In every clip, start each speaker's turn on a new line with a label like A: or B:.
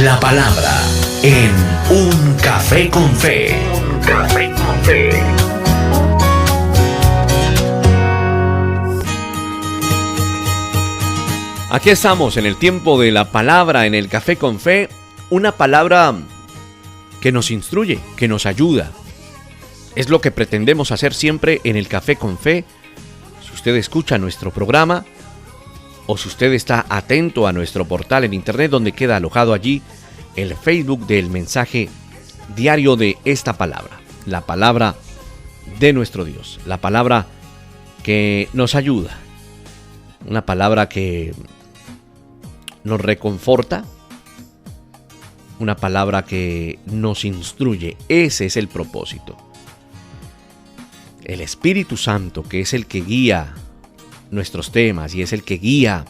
A: La palabra en Un Café con Fe. Un Café con Fe.
B: Aquí estamos en el tiempo de la palabra en el Café con Fe. Una palabra que nos instruye, que nos ayuda. Es lo que pretendemos hacer siempre en el Café con Fe. Si usted escucha nuestro programa o si usted está atento a nuestro portal en internet donde queda alojado allí el Facebook del mensaje diario de esta palabra. La palabra de nuestro Dios. La palabra que nos ayuda. Una palabra que nos reconforta. Una palabra que nos instruye. Ese es el propósito. El Espíritu Santo, que es el que guía nuestros temas y es el que guía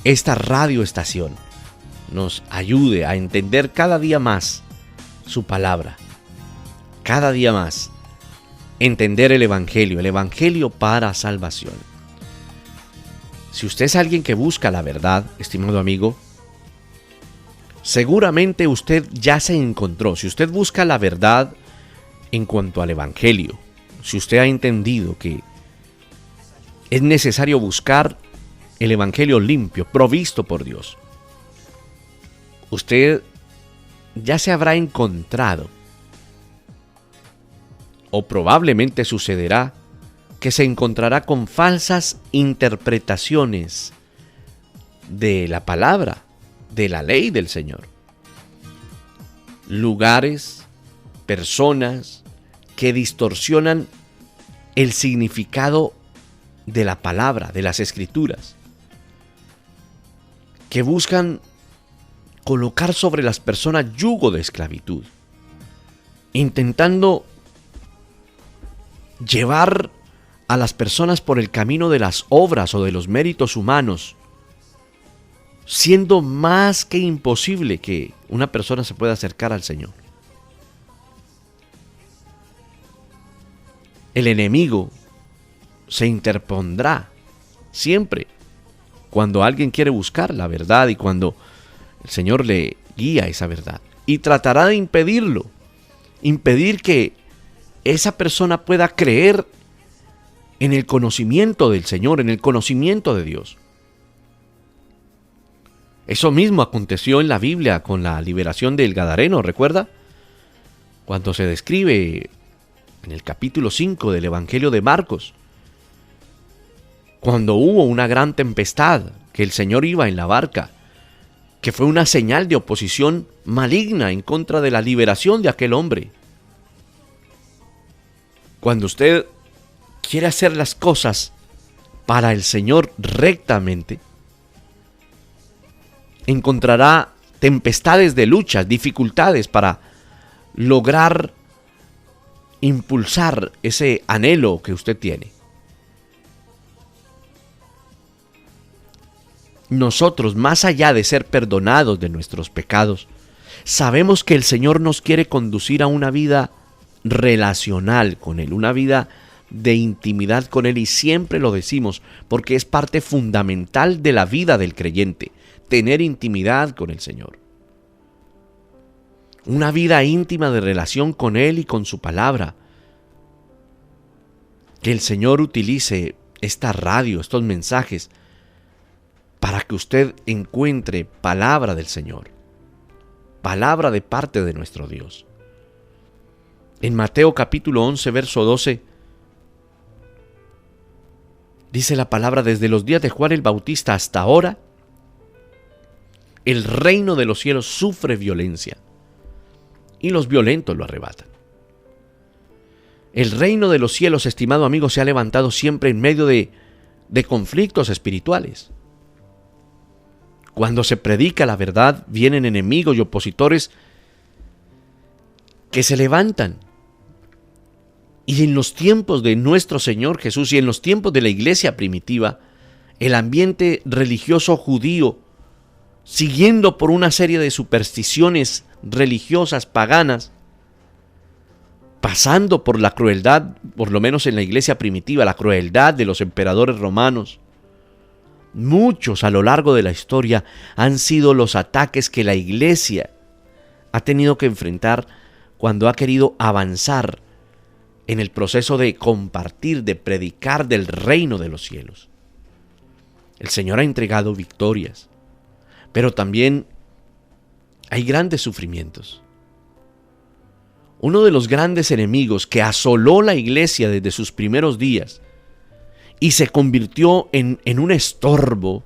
B: esta radioestación, nos ayude a entender cada día más su palabra. Cada día más entender el Evangelio para salvación. Si usted es alguien que busca la verdad, estimado amigo, seguramente usted ya se encontró. Si usted busca la verdad en cuanto al Evangelio, si usted ha entendido que es necesario buscar el Evangelio limpio, provisto por Dios, usted ya se habrá encontrado, o probablemente sucederá, que se encontrará con falsas interpretaciones de la palabra, de la ley del Señor. Lugares, personas que distorsionan el significado de la palabra, de las Escrituras, que buscan colocar sobre las personas yugo de esclavitud, intentando llevar a las personas por el camino de las obras o de los méritos humanos, siendo más que imposible que una persona se pueda acercar al Señor. El enemigo se interpondrá siempre cuando alguien quiere buscar la verdad y cuando el Señor le guía esa verdad, y tratará de impedirlo, impedir que esa persona pueda creer en el conocimiento del Señor, en el conocimiento de Dios. Eso mismo aconteció en la Biblia con la liberación del Gadareno, ¿recuerda? Cuando se describe en el capítulo 5 del Evangelio de Marcos, cuando hubo una gran tempestad, que el Señor iba en la barca, que fue una señal de oposición maligna en contra de la liberación de aquel hombre. Cuando usted quiere hacer las cosas para el Señor rectamente, encontrará tempestades de luchas, dificultades para lograr impulsar ese anhelo que usted tiene. Nosotros, más allá de ser perdonados de nuestros pecados, sabemos que el Señor nos quiere conducir a una vida relacional con Él, una vida de intimidad con Él, y siempre lo decimos porque es parte fundamental de la vida del creyente, tener intimidad con el Señor. Una vida íntima de relación con Él y con su palabra. Que el Señor utilice esta radio, estos mensajes, para que usted encuentre palabra del Señor, palabra de parte de nuestro Dios. En Mateo capítulo 11, verso 12, dice la palabra: desde los días de Juan el Bautista hasta ahora, el reino de los cielos sufre violencia, y los violentos lo arrebatan. El reino de los cielos, estimado amigo, se ha levantado siempre en medio de conflictos espirituales. Cuando se predica la verdad, vienen enemigos y opositores que se levantan. Y en los tiempos de nuestro Señor Jesús y en los tiempos de la iglesia primitiva, el ambiente religioso judío, siguiendo por una serie de supersticiones religiosas paganas, pasando por la crueldad, por lo menos en la iglesia primitiva, la crueldad de los emperadores romanos, muchos a lo largo de la historia han sido los ataques que la iglesia ha tenido que enfrentar cuando ha querido avanzar en el proceso de compartir, de predicar del reino de los cielos. El Señor ha entregado victorias, pero también hay grandes sufrimientos. Uno de los grandes enemigos que asoló la iglesia desde sus primeros días y se convirtió en un estorbo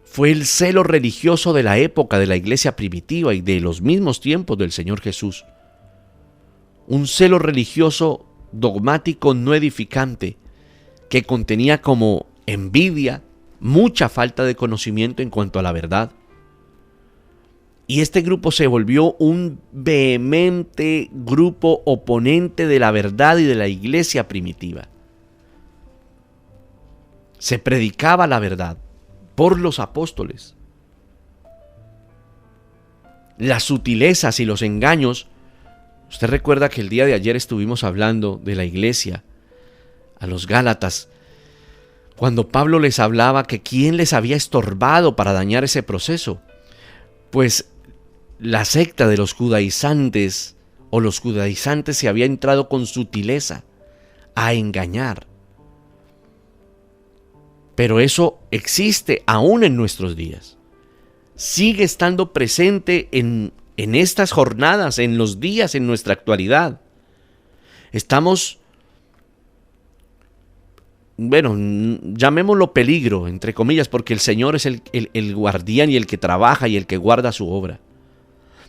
B: fue el celo religioso de la época de la iglesia primitiva y de los mismos tiempos del Señor Jesús. Un celo religioso dogmático no edificante que contenía como envidia, mucha falta de conocimiento en cuanto a la verdad. Y este grupo se volvió un vehemente grupo oponente de la verdad y de la iglesia primitiva. Se predicaba la verdad por los apóstoles. Las sutilezas y los engaños. Usted recuerda que el día de ayer estuvimos hablando de la iglesia, a los Gálatas, cuando Pablo les hablaba que quién les había estorbado para dañar ese proceso. Pues la secta de los judaizantes o los judaizantes se había entrado con sutileza a engañar. Pero eso existe aún en nuestros días. Sigue estando presente en estas jornadas, en los días, en nuestra actualidad. Estamos, llamémoslo peligro, entre comillas, porque el Señor es el guardián y el que trabaja y el que guarda su obra.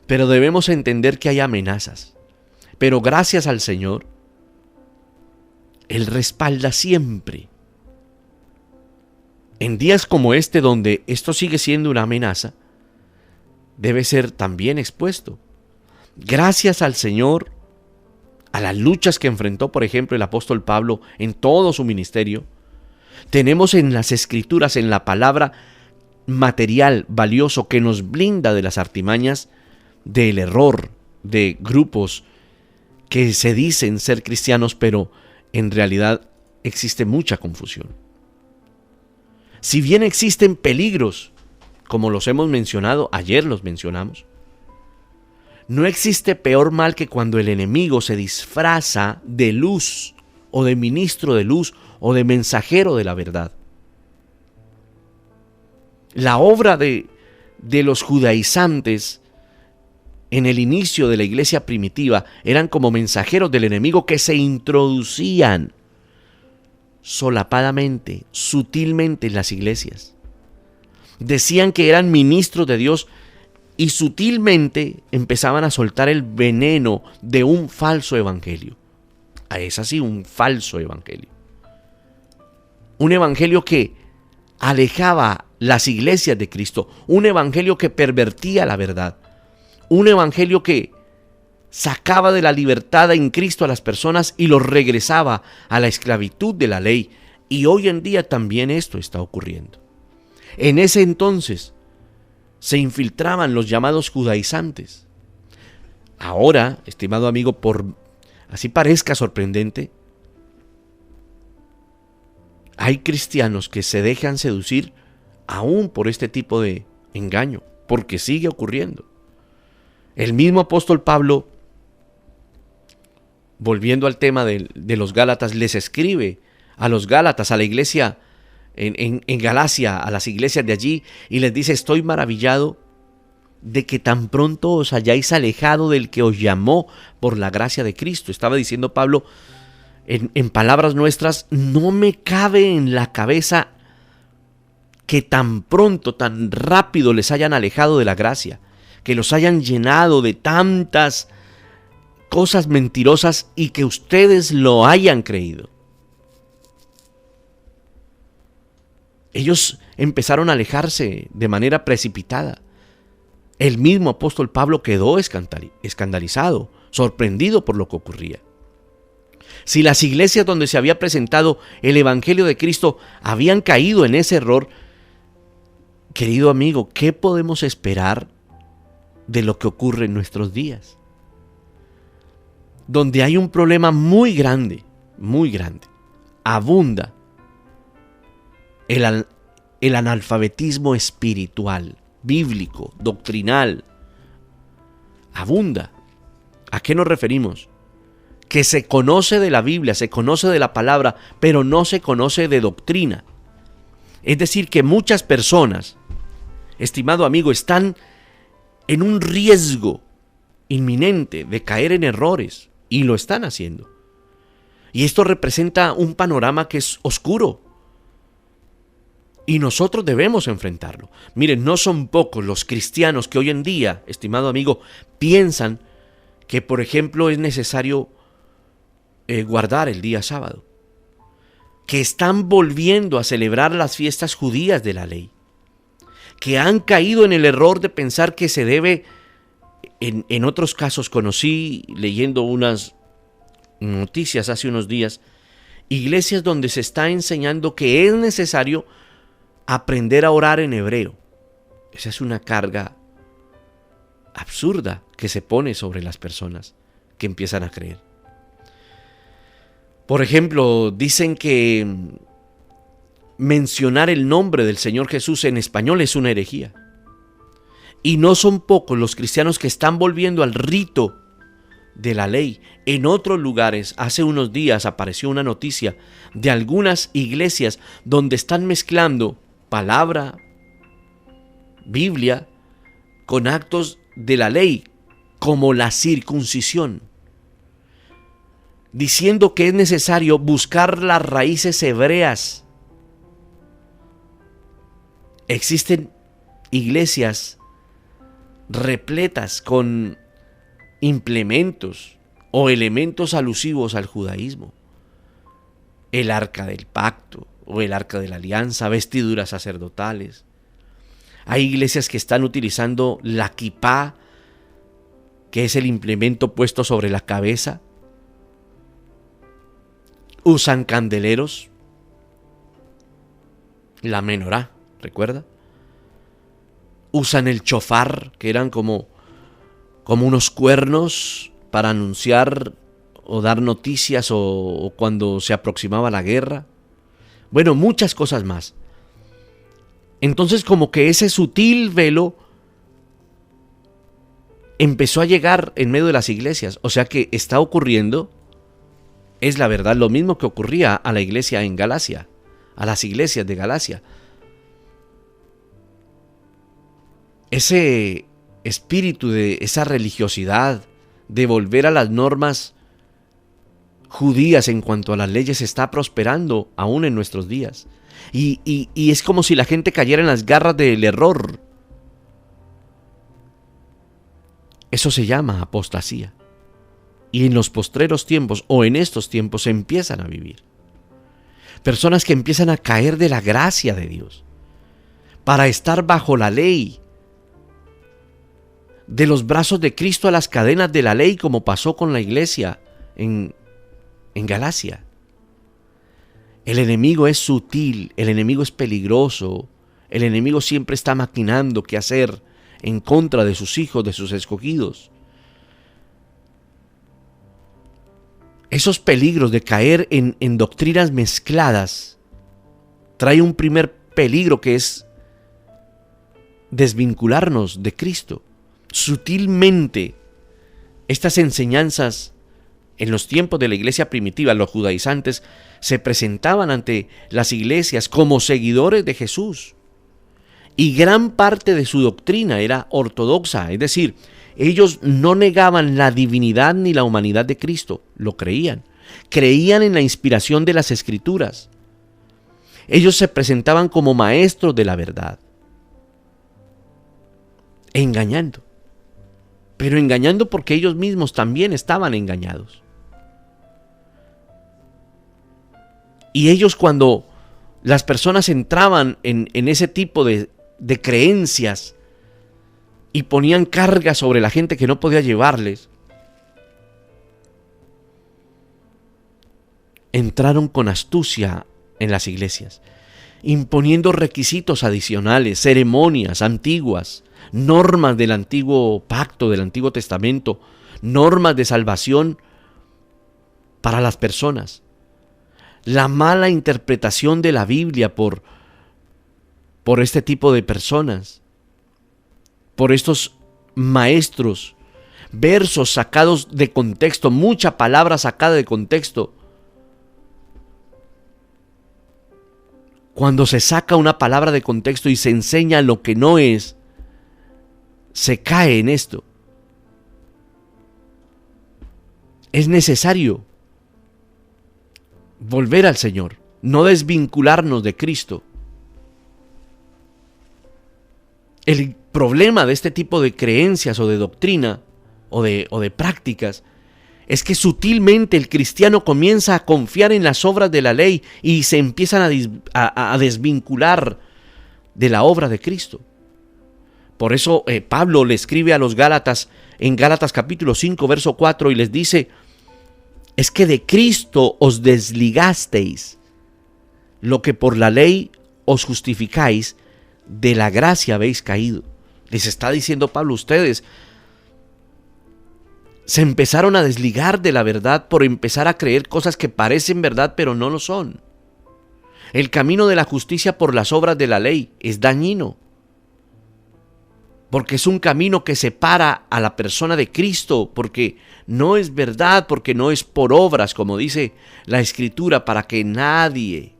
B: Pero debemos entender que hay amenazas. Pero gracias al Señor, Él respalda siempre. En días como este, donde esto sigue siendo una amenaza, debe ser también expuesto. Gracias al Señor, a las luchas que enfrentó, por ejemplo, el apóstol Pablo en todo su ministerio, tenemos en las Escrituras, en la palabra, material valioso que nos blinda de las artimañas del error de grupos que se dicen ser cristianos, pero en realidad existe mucha confusión. Si bien existen peligros, como los hemos mencionado, ayer los mencionamos, no existe peor mal que cuando el enemigo se disfraza de luz o de ministro de luz o de mensajero de la verdad. La obra de los judaizantes en el inicio de la iglesia primitiva eran como mensajeros del enemigo que se introducían solapadamente, sutilmente en las iglesias. Decían que eran ministros de Dios y sutilmente empezaban a soltar el veneno de un falso evangelio. Es así, un falso evangelio. Un evangelio que alejaba las iglesias de Cristo, un evangelio que pervertía la verdad, un evangelio que sacaba de la libertad en Cristo a las personas y los regresaba a la esclavitud de la ley. Y hoy en día también esto está ocurriendo. En ese entonces se infiltraban los llamados judaizantes. Ahora, estimado amigo, por así parezca sorprendente, hay cristianos que se dejan seducir aún por este tipo de engaño, porque sigue ocurriendo. El mismo apóstol Pablo, volviendo al tema de los Gálatas, les escribe a los Gálatas, a la iglesia en Galacia, a las iglesias de allí, y les dice: estoy maravillado de que tan pronto os hayáis alejado del que os llamó por la gracia de Cristo. Estaba diciendo Pablo, en palabras nuestras, no me cabe en la cabeza que tan pronto, tan rápido les hayan alejado de la gracia, que los hayan llenado de tantas cosas mentirosas y que ustedes lo hayan creído. Ellos empezaron a alejarse de manera precipitada. El mismo apóstol Pablo quedó escandalizado, sorprendido por lo que ocurría. Si las iglesias donde se había presentado el Evangelio de Cristo habían caído en ese error, querido amigo, ¿qué podemos esperar de lo que ocurre en nuestros días? Donde hay un problema muy grande, abunda el analfabetismo espiritual, bíblico, doctrinal, abunda. ¿A qué nos referimos? Que se conoce de la Biblia, se conoce de la palabra, pero no se conoce de doctrina. Es decir, que muchas personas, estimado amigo, están en un riesgo inminente de caer en errores, y lo están haciendo. Y esto representa un panorama que es oscuro, y nosotros debemos enfrentarlo. Miren, no son pocos los cristianos que hoy en día, estimado amigo, piensan que, por ejemplo, es necesario guardar el día sábado, que están volviendo a celebrar las fiestas judías de la ley, que han caído en el error de pensar que se debe, en otros casos conocí leyendo unas noticias hace unos días, iglesias donde se está enseñando que es necesario aprender a orar en hebreo. Esa es una carga absurda que se pone sobre las personas que empiezan a creer. Por ejemplo, dicen que mencionar el nombre del Señor Jesús en español es una herejía. Y no son pocos los cristianos que están volviendo al rito de la ley. En otros lugares, hace unos días apareció una noticia de algunas iglesias donde están mezclando palabra, Biblia, con actos de la ley, como la circuncisión, diciendo que es necesario buscar las raíces hebreas. Existen iglesias repletas con implementos o elementos alusivos al judaísmo. El arca del pacto o el arca de la alianza, vestiduras sacerdotales. Hay iglesias que están utilizando la kipá, que es el implemento puesto sobre la cabeza. Usan candeleros, la menorá, ¿recuerda? Usan el chofar, que eran como unos cuernos para anunciar o dar noticias o cuando se aproximaba la guerra. Bueno, muchas cosas más. Entonces, como que ese sutil velo empezó a llegar en medio de las iglesias. O sea que está ocurriendo, es la verdad, lo mismo que ocurría a la iglesia en Galacia, a las iglesias de Galacia. Ese espíritu de esa religiosidad, de volver a las normas judías en cuanto a las leyes, está prosperando aún en nuestros días. Y es como si la gente cayera en las garras del error. Eso se llama apostasía. Y en los postreros tiempos, o en estos tiempos, se empiezan a vivir. Personas que empiezan a caer de la gracia de Dios para estar bajo la ley, de los brazos de Cristo a las cadenas de la ley, como pasó con la iglesia en Galacia. El enemigo es sutil, el enemigo es peligroso, el enemigo siempre está maquinando qué hacer en contra de sus hijos, de sus escogidos. Esos peligros de caer en doctrinas mezcladas trae un primer peligro, que es desvincularnos de Cristo. Sutilmente, estas enseñanzas en los tiempos de la iglesia primitiva, los judaizantes se presentaban ante las iglesias como seguidores de Jesús. Y gran parte de su doctrina era ortodoxa, es decir, ellos no negaban la divinidad ni la humanidad de Cristo, lo creían. Creían en la inspiración de las Escrituras. Ellos se presentaban como maestros de la verdad, engañando. Pero engañando porque ellos mismos también estaban engañados. Y ellos, cuando las personas entraban en ese tipo de creencias y ponían carga sobre la gente que no podía llevarles, entraron con astucia en las iglesias, imponiendo requisitos adicionales, ceremonias antiguas, normas del antiguo pacto, del Antiguo Testamento, normas de salvación para las personas. La mala interpretación de la Biblia por por este tipo de personas, por estos maestros, versos sacados de contexto, mucha palabra sacada de contexto. Cuando se saca una palabra de contexto y se enseña lo que no es, se cae en esto. Es necesario volver al Señor, no desvincularnos de Cristo. El problema de este tipo de creencias o de doctrina o de prácticas es que sutilmente el cristiano comienza a confiar en las obras de la ley y se empiezan a desvincular de la obra de Cristo. Por eso Pablo le escribe a los Gálatas en Gálatas capítulo 5 verso 4 y les dice: es que de Cristo os desligasteis, lo que por la ley os justificáis, de la gracia habéis caído. Les está diciendo Pablo, ustedes se empezaron a desligar de la verdad por empezar a creer cosas que parecen verdad pero no lo son. El camino de la justicia por las obras de la ley es dañino, porque es un camino que separa a la persona de Cristo, porque no es verdad, porque no es por obras, como dice la Escritura, para que nadie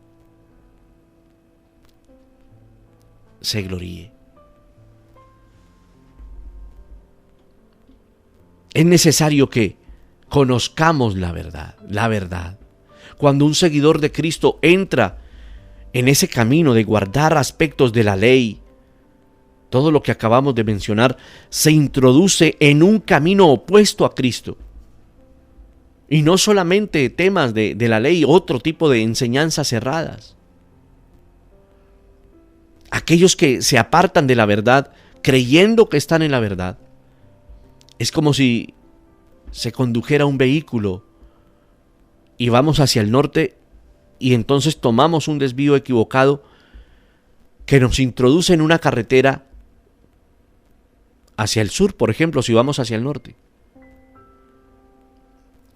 B: se gloríe. Es necesario que conozcamos la verdad, la verdad. Cuando un seguidor de Cristo entra en ese camino de guardar aspectos de la ley, todo lo que acabamos de mencionar, se introduce en un camino opuesto a Cristo. Y no solamente temas de la ley, otro tipo de enseñanzas erradas. Aquellos que se apartan de la verdad, creyendo que están en la verdad, es como si se condujera un vehículo y vamos hacia el norte y entonces tomamos un desvío equivocado que nos introduce en una carretera hacia el sur, por ejemplo, si vamos hacia el norte.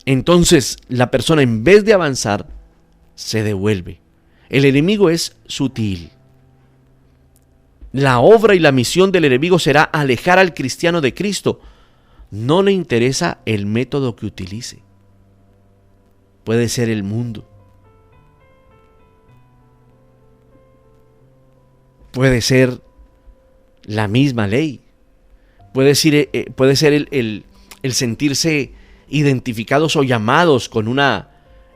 B: Entonces la persona, en vez de avanzar, se devuelve. El enemigo es sutil. La obra y la misión del enemigo será alejar al cristiano de Cristo. No le interesa el método que utilice. Puede ser el mundo. Puede ser la misma ley. Puede ser el sentirse identificados o llamados con una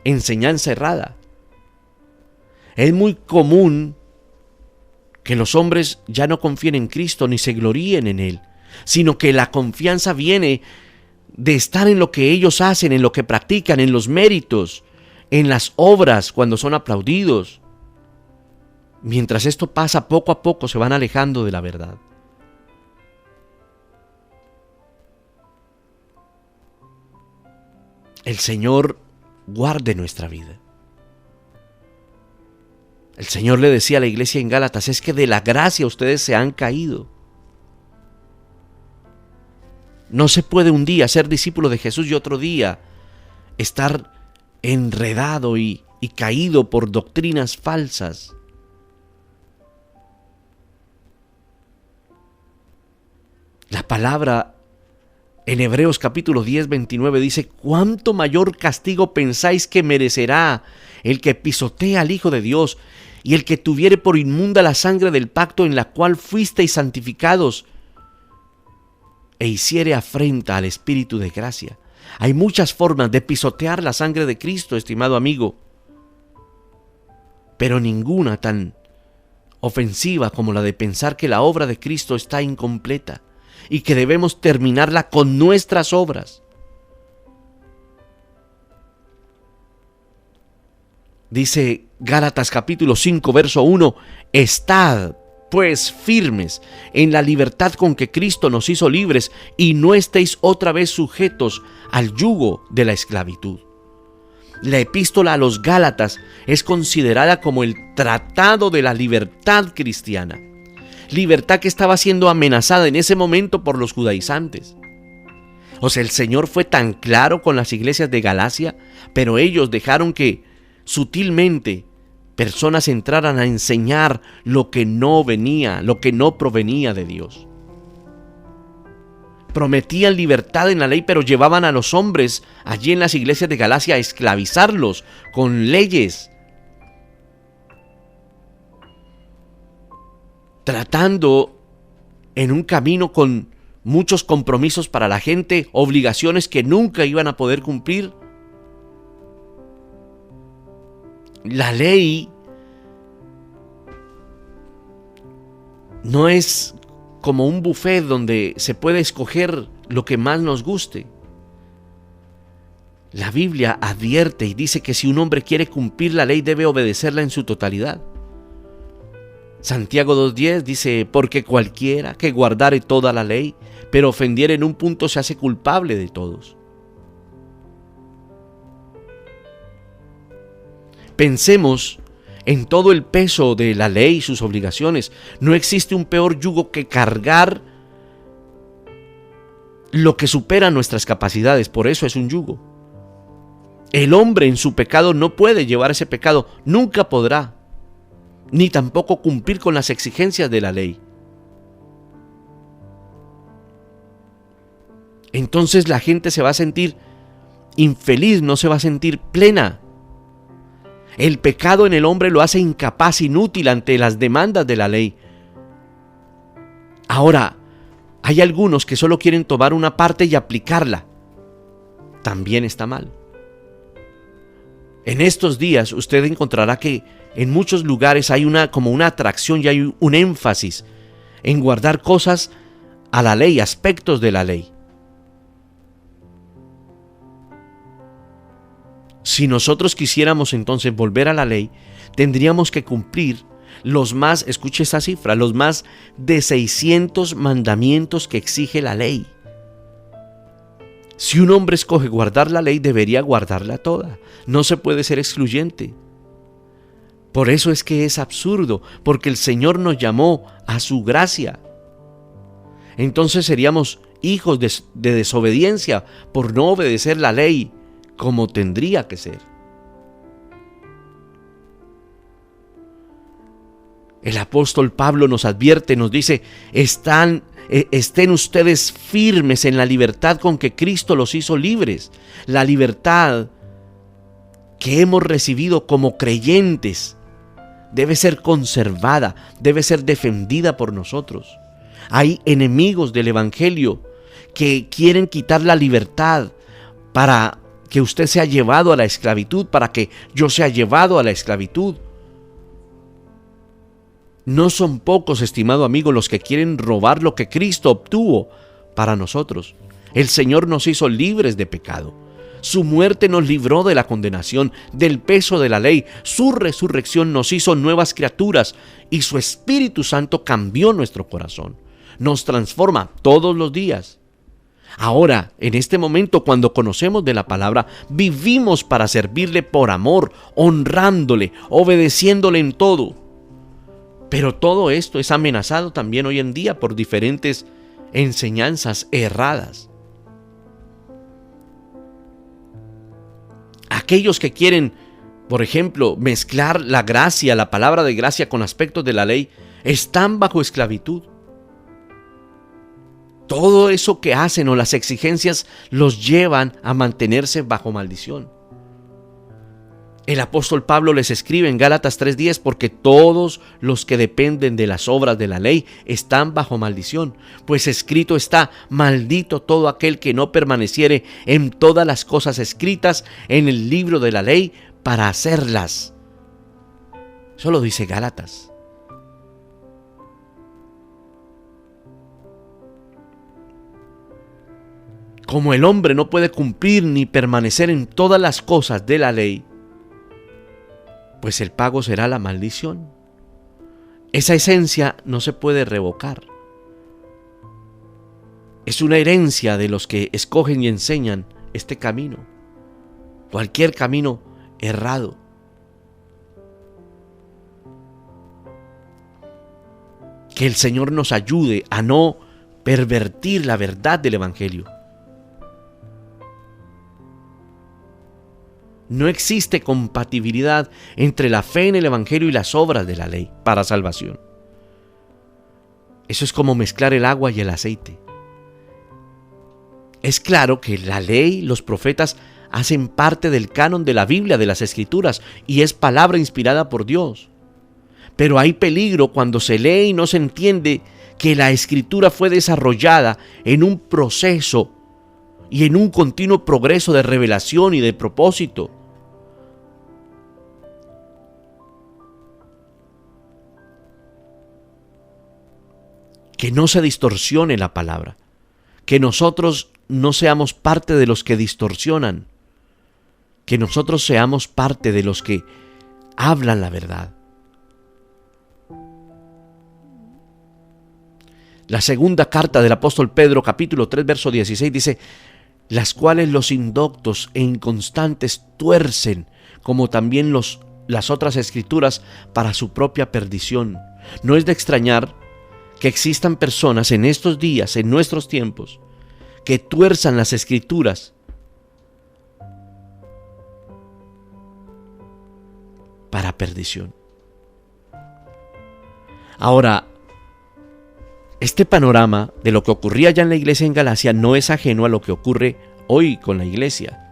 B: enseñanza errada. Es muy común que los hombres ya no confíen en Cristo ni se gloríen en Él, sino que la confianza viene de estar en lo que ellos hacen, en lo que practican, en los méritos, en las obras cuando son aplaudidos. Mientras esto pasa, poco a poco se van alejando de la verdad. El Señor guarde nuestra vida. El Señor le decía a la iglesia en Gálatas: es que de la gracia ustedes se han caído. No se puede un día ser discípulo de Jesús y otro día estar enredado y caído por doctrinas falsas. La palabra en Hebreos capítulo 10, 29 dice: ¿cuánto mayor castigo pensáis que merecerá el que pisotea al Hijo de Dios y el que tuviere por inmunda la sangre del pacto en la cual fuisteis santificados e hiciere afrenta al Espíritu de gracia? Hay muchas formas de pisotear la sangre de Cristo, estimado amigo, pero ninguna tan ofensiva como la de pensar que la obra de Cristo está incompleta y que debemos terminarla con nuestras obras. Dice Gálatas capítulo 5, verso 1: estad pues firmes en la libertad con que Cristo nos hizo libres y no estéis otra vez sujetos al yugo de la esclavitud. La epístola a los Gálatas es considerada como el tratado de la libertad cristiana. Libertad que estaba siendo amenazada en ese momento por los judaizantes. O sea, el Señor fue tan claro con las iglesias de Galacia, pero ellos dejaron que sutilmente personas entraran a enseñar lo que no venía, lo que no provenía de Dios. Prometían libertad en la ley, pero llevaban a los hombres allí en las iglesias de Galacia a esclavizarlos con leyes, tratando en un camino con muchos compromisos para la gente, obligaciones que nunca iban a poder cumplir. La ley no es como un buffet donde se puede escoger lo que más nos guste. La Biblia advierte y dice que si un hombre quiere cumplir la ley debe obedecerla en su totalidad. Santiago 2:10 dice: porque cualquiera que guardare toda la ley, pero ofendiere en un punto, se hace culpable de todos. Pensemos en todo el peso de la ley y sus obligaciones. No existe un peor yugo que cargar lo que supera nuestras capacidades. Por eso es un yugo. El hombre en su pecado no puede llevar ese pecado, nunca podrá, ni tampoco cumplir con las exigencias de la ley. Entonces la gente se va a sentir infeliz, no se va a sentir plena. El pecado en el hombre lo hace incapaz, inútil ante las demandas de la ley. Ahora, hay algunos que solo quieren tomar una parte y aplicarla. También está mal. En estos días usted encontrará que en muchos lugares hay como una atracción y hay un énfasis en guardar cosas a la ley, aspectos de la ley. Si nosotros quisiéramos entonces volver a la ley, tendríamos que cumplir escuche esa cifra, los más de 600 mandamientos que exige la ley. Si un hombre escoge guardar la ley, debería guardarla toda. No se puede ser excluyente. Por eso es que es absurdo, porque el Señor nos llamó a su gracia. Entonces seríamos hijos de desobediencia por no obedecer la ley como tendría que ser. El apóstol Pablo nos advierte, nos dice: estén ustedes firmes en la libertad con que Cristo los hizo libres. La libertad que hemos recibido como creyentes debe ser conservada, debe ser defendida por nosotros. Hay enemigos del Evangelio que quieren quitar la libertad para que usted sea llevado a la esclavitud, para que yo sea llevado a la esclavitud. No son pocos, estimado amigo, los que quieren robar lo que Cristo obtuvo para nosotros. El Señor nos hizo libres de pecado. Su muerte nos libró de la condenación, del peso de la ley. Su resurrección nos hizo nuevas criaturas y su Espíritu Santo cambió nuestro corazón. Nos transforma todos los días. Ahora, en este momento, cuando conocemos de la palabra, vivimos para servirle por amor, honrándole, obedeciéndole en todo. Pero todo esto es amenazado también hoy en día por diferentes enseñanzas erradas. Aquellos que quieren, por ejemplo, mezclar la gracia, la palabra de gracia con aspectos de la ley, están bajo esclavitud. Todo eso que hacen o las exigencias los llevan a mantenerse bajo maldición. El apóstol Pablo les escribe en Gálatas 3:10: porque todos los que dependen de las obras de la ley están bajo maldición, pues escrito está: maldito todo aquel que no permaneciere en todas las cosas escritas en el libro de la ley para hacerlas. Eso lo dice Gálatas. Como el hombre no puede cumplir ni permanecer en todas las cosas de la ley, pues el pago será la maldición. Esa esencia no se puede revocar. Es una herencia de los que escogen y enseñan este camino, cualquier camino errado. Que el Señor nos ayude a no pervertir la verdad del Evangelio. No existe compatibilidad entre la fe en el Evangelio y las obras de la ley para salvación. Eso es como mezclar el agua y el aceite. Es claro que la ley, los profetas, hacen parte del canon de la Biblia, de las Escrituras, y es palabra inspirada por Dios. Pero hay peligro cuando se lee y no se entiende que la Escritura fue desarrollada en un proceso y en un continuo progreso de revelación y de propósito. Que no se distorsione la palabra, que nosotros no seamos parte de los que distorsionan, que nosotros seamos parte de los que hablan la verdad. La segunda carta del apóstol Pedro, capítulo 3, verso 16, dice: las cuales los indoctos e inconstantes tuercen, como también las otras escrituras, para su propia perdición. No es de extrañar que existan personas en estos días, en nuestros tiempos, que tuerzan las escrituras para perdición. Ahora, este panorama de lo que ocurría ya en la iglesia en Galacia no es ajeno a lo que ocurre hoy con la iglesia.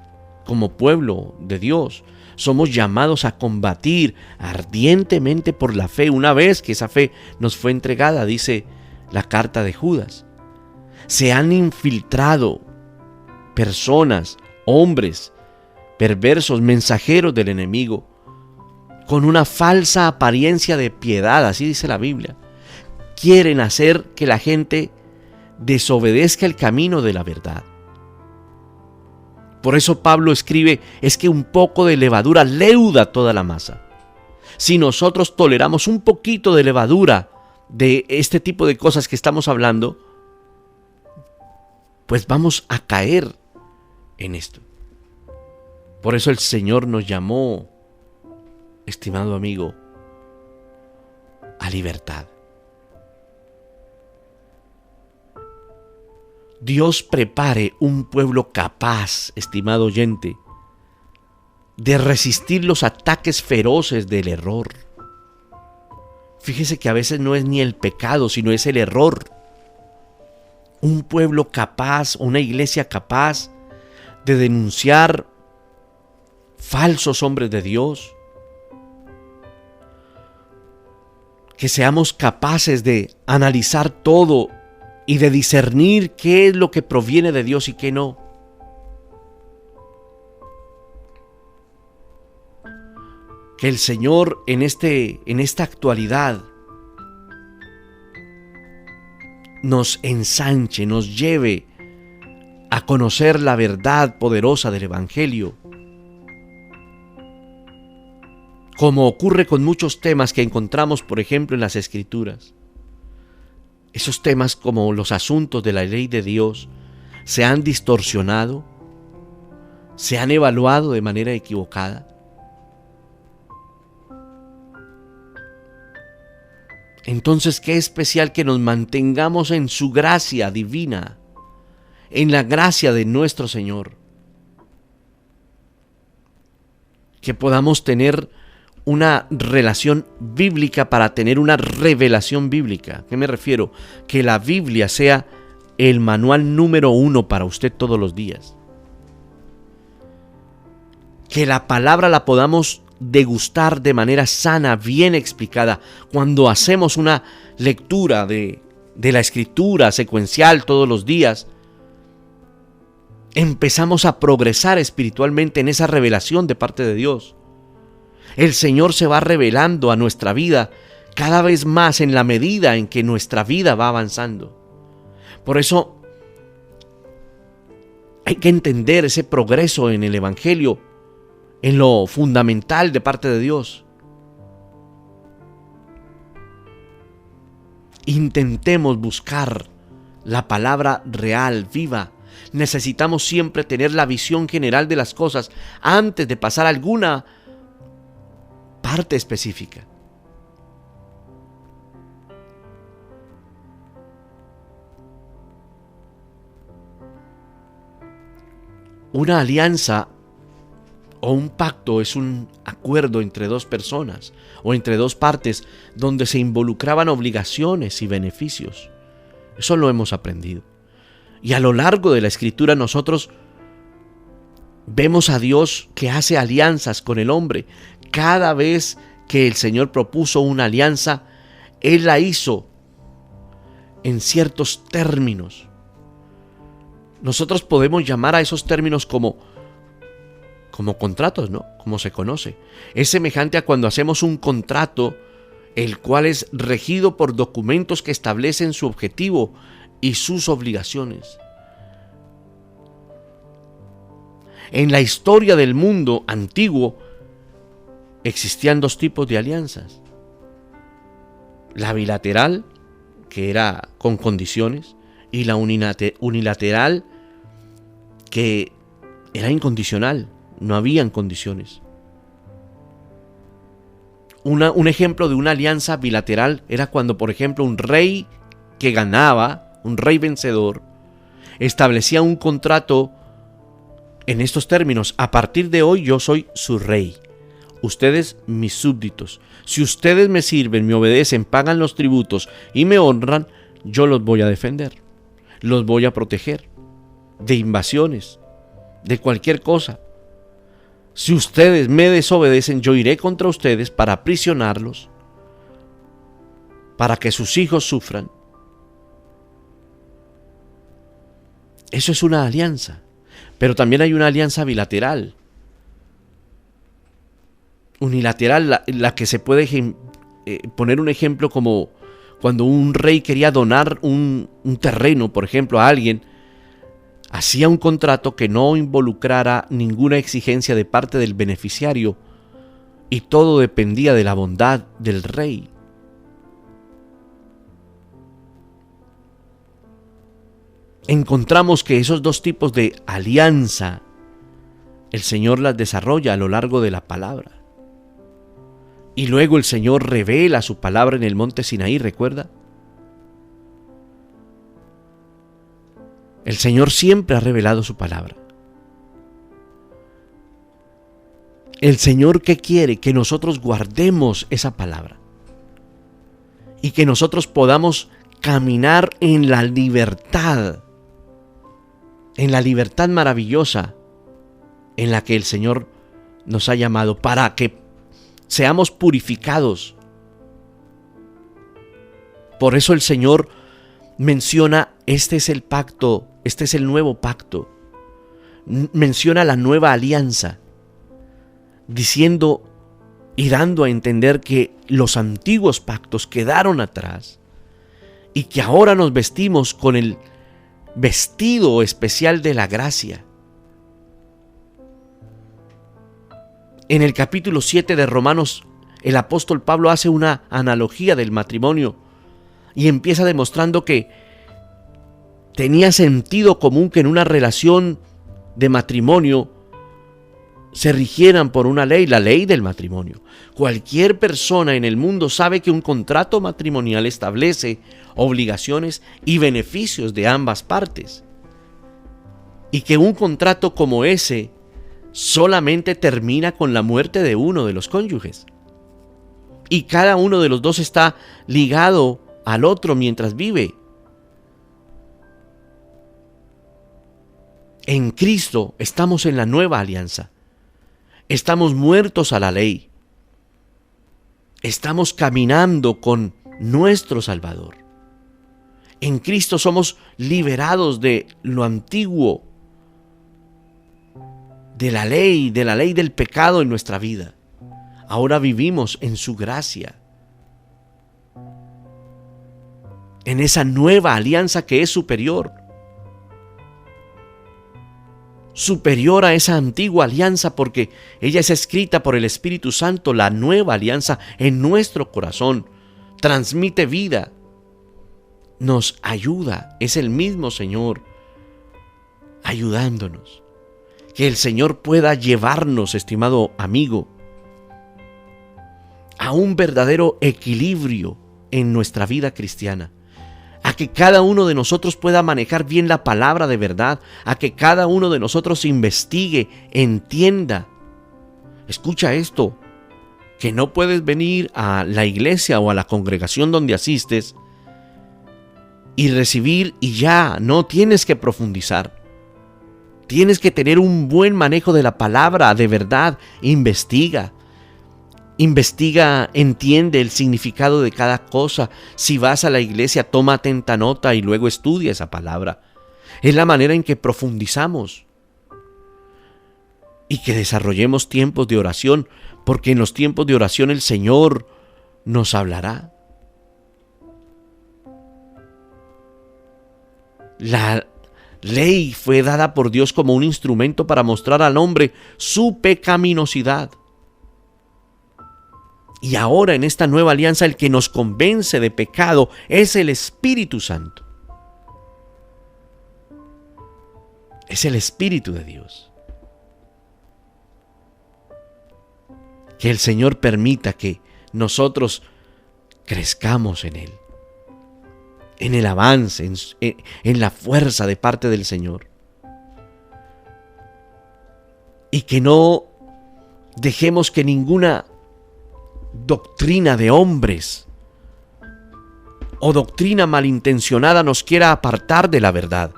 B: Como pueblo de Dios, somos llamados a combatir ardientemente por la fe una vez que esa fe nos fue entregada, dice la carta de Judas. Se han infiltrado personas, hombres, perversos, mensajeros del enemigo, con una falsa apariencia de piedad, así dice la Biblia. Quieren hacer que la gente desobedezca el camino de la verdad. Por eso Pablo escribe, es que un poco de levadura leuda toda la masa. Si nosotros toleramos un poquito de levadura de este tipo de cosas que estamos hablando, pues vamos a caer en esto. Por eso el Señor nos llamó, estimado amigo, a libertad. Dios prepare un pueblo capaz, estimado oyente, de resistir los ataques feroces del error. Fíjese que a veces no es ni el pecado, sino es el error. Un pueblo capaz, una iglesia capaz de denunciar falsos hombres de Dios. Que seamos capaces de analizar todo y de discernir qué es lo que proviene de Dios y qué no. Que el Señor en esta actualidad nos ensanche, nos lleve a conocer la verdad poderosa del Evangelio. Como ocurre con muchos temas que encontramos, por ejemplo, en las Escrituras. Esos temas, como los asuntos de la ley de Dios, se han distorsionado, se han evaluado de manera equivocada. Entonces, qué especial que nos mantengamos en su gracia divina, en la gracia de nuestro Señor. Que podamos tener una relación bíblica para tener una revelación bíblica. ¿A qué me refiero? Que la Biblia sea el manual número 1 para usted todos los días. Que la palabra la podamos degustar de manera sana, bien explicada. Cuando hacemos una lectura de la Escritura secuencial todos los días, empezamos a progresar espiritualmente en esa revelación de parte de Dios. El Señor se va revelando a nuestra vida cada vez más en la medida en que nuestra vida va avanzando. Por eso hay que entender ese progreso en el Evangelio, en lo fundamental de parte de Dios. Intentemos buscar la palabra real, viva. Necesitamos siempre tener la visión general de las cosas antes de pasar a alguna parte específica. Una alianza O un pacto es un acuerdo entre dos personas o entre dos partes donde se involucraban obligaciones y beneficios. Eso lo hemos aprendido. Y a lo largo de la Escritura nosotros vemos a Dios que hace alianzas con el hombre. Cada vez que el Señor propuso una alianza, Él la hizo en ciertos términos. Nosotros podemos llamar a esos términos como contratos, ¿no? Como se conoce. Es semejante a cuando hacemos un contrato, el cual es regido por documentos que establecen su objetivo y sus obligaciones. En la historia del mundo antiguo existían dos tipos de alianzas. La bilateral, que era con condiciones, y la unilateral, que era incondicional, no habían condiciones. Un ejemplo de una alianza bilateral era cuando, por ejemplo, un rey que ganaba, un rey vencedor, establecía un contrato en estos términos: a partir de hoy yo soy su rey, ustedes mis súbditos. Si ustedes me sirven, me obedecen, pagan los tributos y me honran, yo los voy a defender, los voy a proteger de invasiones, de cualquier cosa. Si ustedes me desobedecen, yo iré contra ustedes para aprisionarlos, para que sus hijos sufran. Eso es una alianza. Pero también hay una alianza bilateral. Unilateral, la que se puede poner un ejemplo como cuando un rey quería donar un terreno, por ejemplo, a alguien. Hacía un contrato que no involucrara ninguna exigencia de parte del beneficiario y todo dependía de la bondad del rey. Encontramos que esos dos tipos de alianza el Señor las desarrolla a lo largo de la palabra. Y luego el Señor revela su palabra en el monte Sinaí, ¿recuerda? El Señor siempre ha revelado su palabra. El Señor, ¿qué quiere? Que nosotros guardemos esa palabra y que nosotros podamos caminar en la libertad maravillosa en la que el Señor nos ha llamado, para que seamos purificados. Por eso el Señor menciona: este es el pacto, este es el nuevo pacto. Menciona la nueva alianza, diciendo y dando a entender que los antiguos pactos quedaron atrás y que ahora nos vestimos con el vestido especial de la gracia. En el capítulo 7 de Romanos, el apóstol Pablo hace una analogía del matrimonio y empieza demostrando que tenía sentido común que en una relación de matrimonio se rigieran por una ley, la ley del matrimonio. Cualquier persona en el mundo sabe que un contrato matrimonial establece obligaciones y beneficios de ambas partes, y que un contrato como ese solamente termina con la muerte de uno de los cónyuges, y cada uno de los dos está ligado al otro mientras vive. En Cristo estamos en la nueva alianza. Estamos muertos a la ley. Estamos caminando con nuestro Salvador. En Cristo somos liberados de lo antiguo, de la ley del pecado en nuestra vida. Ahora vivimos en su gracia, en esa nueva alianza que es superior a esa antigua alianza, porque ella es escrita por el Espíritu Santo. La nueva alianza en nuestro corazón transmite vida, nos ayuda. Es el mismo Señor ayudándonos. Que el Señor pueda llevarnos, estimado amigo, a un verdadero equilibrio en nuestra vida cristiana, a que cada uno de nosotros pueda manejar bien la palabra de verdad, a que cada uno de nosotros investigue, entienda Escucha esto, que no puedes venir a la iglesia o a la congregación donde asistes y recibir y ya, no tienes que profundizar. Tienes que tener un buen manejo de la palabra, de verdad. Investiga, entiende el significado de cada cosa. Si vas a la iglesia, toma atenta nota y luego estudia esa palabra. Es la manera en que profundizamos y que desarrollemos tiempos de oración, porque en los tiempos de oración el Señor nos hablará. La ley fue dada por Dios como un instrumento para mostrar al hombre su pecaminosidad. Y ahora en esta nueva alianza el que nos convence de pecado es el Espíritu Santo. Es el Espíritu de Dios. Que el Señor permita que nosotros crezcamos en Él, en el avance, en la fuerza de parte del Señor. Y que no dejemos que ninguna doctrina de hombres o doctrina malintencionada nos quiera apartar de la verdad.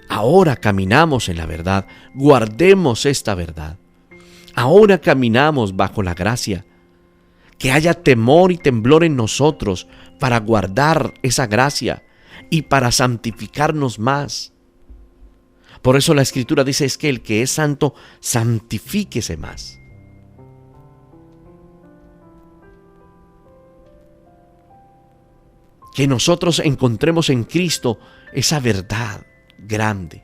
B: Ahora caminamos en la verdad, guardemos esta verdad. Ahora caminamos bajo la gracia. Que haya temor y temblor en nosotros para guardar esa gracia y para santificarnos más. Por eso la Escritura dice es que el que es santo, santifíquese más. Que nosotros encontremos en Cristo esa verdad grande.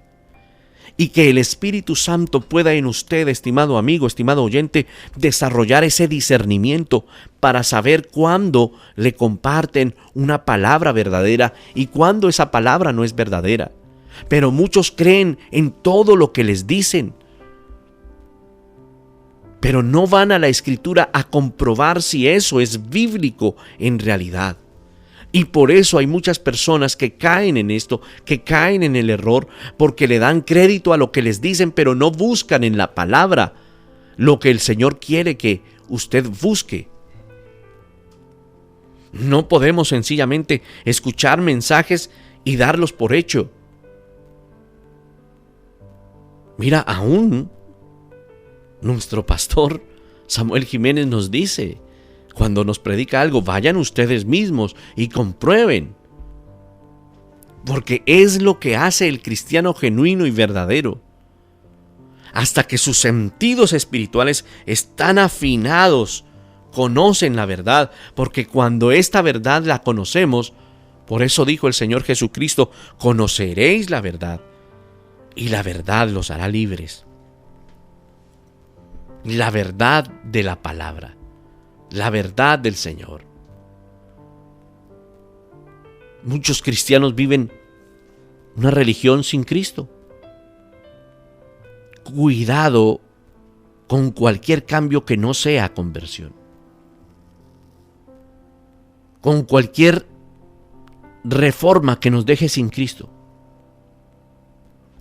B: Y que el Espíritu Santo pueda en usted, estimado amigo, estimado oyente, desarrollar ese discernimiento para saber cuándo le comparten una palabra verdadera y cuándo esa palabra no es verdadera. Pero muchos creen en todo lo que les dicen, pero no van a la Escritura a comprobar si eso es bíblico en realidad. Y por eso hay muchas personas que caen en esto, que caen en el error, porque le dan crédito a lo que les dicen, pero no buscan en la palabra lo que el Señor quiere que usted busque. No podemos sencillamente escuchar mensajes y darlos por hecho. Mira, aún nuestro pastor Samuel Jiménez nos dice, cuando nos predica algo, vayan ustedes mismos y comprueben. Porque es lo que hace el cristiano genuino y verdadero. Hasta que sus sentidos espirituales están afinados, conocen la verdad. Porque cuando esta verdad la conocemos, por eso dijo el Señor Jesucristo, conoceréis la verdad y la verdad los hará libres. La verdad de la palabra. La verdad del Señor. Muchos cristianos viven una religión sin Cristo. Cuidado con cualquier cambio que no sea conversión. Con cualquier reforma que nos deje sin Cristo.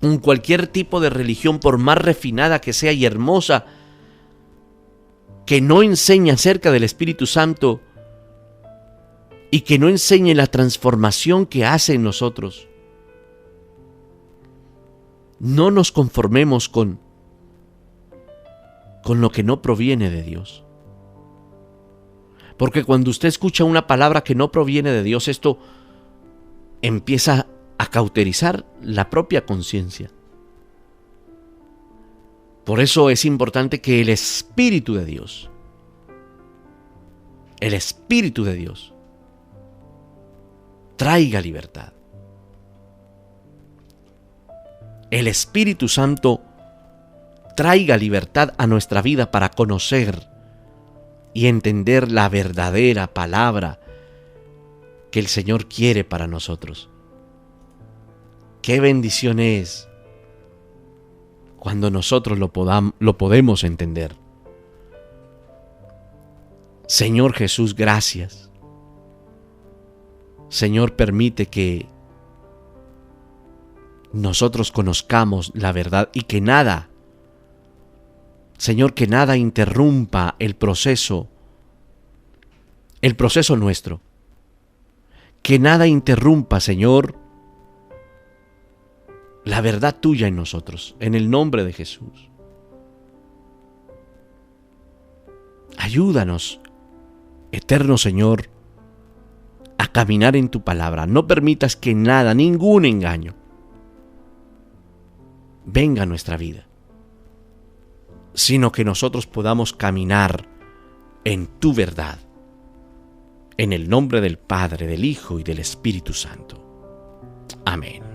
B: Con cualquier tipo de religión, por más refinada que sea y hermosa, que no enseñe acerca del Espíritu Santo y que no enseñe la transformación que hace en nosotros. No nos conformemos con lo que no proviene de Dios. Porque cuando usted escucha una palabra que no proviene de Dios, esto empieza a cauterizar la propia conciencia. Por eso es importante que el Espíritu de Dios, traiga libertad. El Espíritu Santo traiga libertad a nuestra vida para conocer y entender la verdadera palabra que el Señor quiere para nosotros. Qué bendición es cuando nosotros lo podemos entender. Señor Jesús, gracias. Señor, permite que nosotros conozcamos la verdad y que nada Señor, que nada interrumpa el proceso nuestro. Que nada interrumpa, Señor, la verdad tuya en nosotros, en el nombre de Jesús. Ayúdanos, eterno Señor, a caminar en tu palabra. No permitas que nada, ningún engaño, venga a nuestra vida, sino que nosotros podamos caminar en tu verdad. En el nombre del Padre, del Hijo y del Espíritu Santo. Amén.